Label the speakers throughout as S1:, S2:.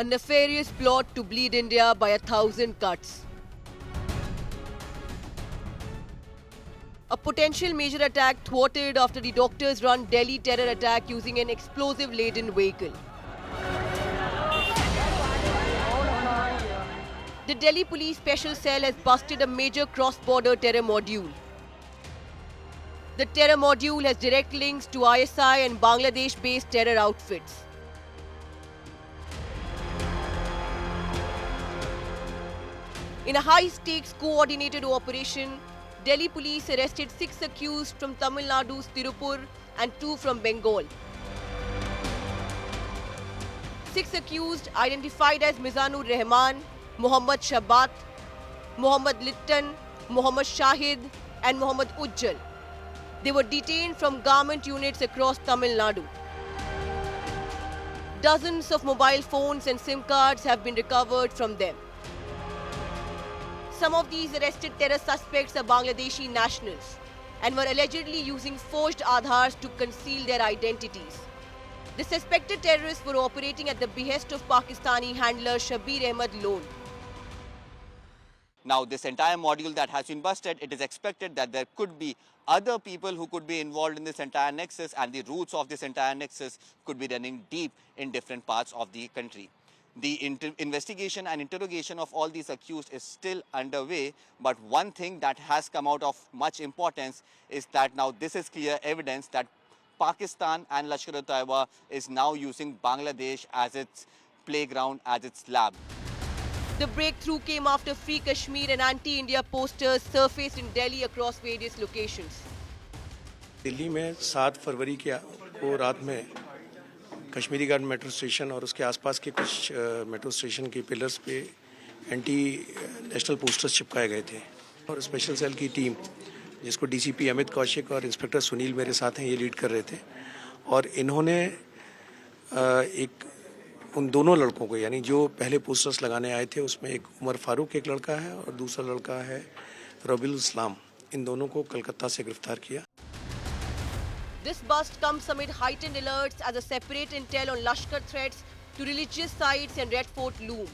S1: A nefarious plot to bleed India by 1,000 cuts. A potential major attack thwarted after the doctors run Delhi terror attack using an explosive-laden vehicle. The Delhi Police Special Cell has busted a major cross-border terror module. The terror module has direct links to ISI and Bangladesh-based terror outfits. In a high-stakes coordinated operation, Delhi police arrested 6 accused from Tamil Nadu's Tirupur and 2 from Bengal. 6 accused identified as Mizanur Rahman, Muhammad Shabat, Muhammad Litton, Muhammad Shahid and Muhammad Ujjal. They were detained from government units across Tamil Nadu. Dozens of mobile phones and SIM cards have been recovered from them. Some of these arrested terror suspects are Bangladeshi nationals and were allegedly using forged Aadhars to conceal their identities. The suspected terrorists were operating at the behest of Pakistani handler Shabir Ahmed Lone.
S2: Now, this entire module that has been busted, it is expected that there could be other people who could be involved in this entire nexus, and the roots of this entire nexus could be running deep in different parts of the country. The investigation and interrogation of all these accused is still underway, but one thing that has come out of much importance is that now this is clear evidence that Pakistan and Lashkar-e-Taiba is now using Bangladesh as its playground, as its lab.
S1: The breakthrough came after Free Kashmir and anti-India posters surfaced in Delhi across various locations.
S3: Delhi में 7 फरवरी को रात में कश्मीरी घाट metro station और उसके आसपास के कुछ metro station के पिलर्स पे एंटी नेशनल पोस्टर्स चिपकाए गए थे और स्पेशल सेल की टीम जिसको डीसीपी अमित कौशिक और इंस्पेक्टर सुनील मेरे साथ हैं, ये लीड कर रहे थे और इन्होंने एक उन दोनों लड़कों को, यानी जो पहले पोस्टर्स लगाने आए थे उसमें एक उमर फारूक एक लड़का है और दूसरा लड़का है रबील इस्लाम, इन दोनों को कलकत्ता से गिरफ्तार किया.
S1: This bust comes amid heightened alerts as a separate intel on Lashkar threats to religious sites and Red Fort loom.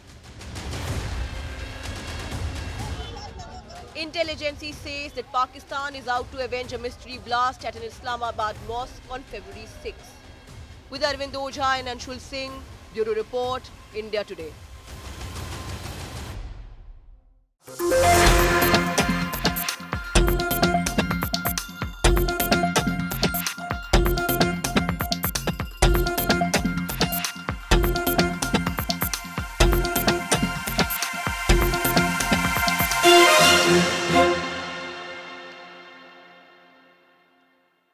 S1: Intel agency says that Pakistan is out to avenge a mystery blast at an Islamabad mosque on February 6. With Arvind Ojha and Anshul Singh, Bureau Report, India Today.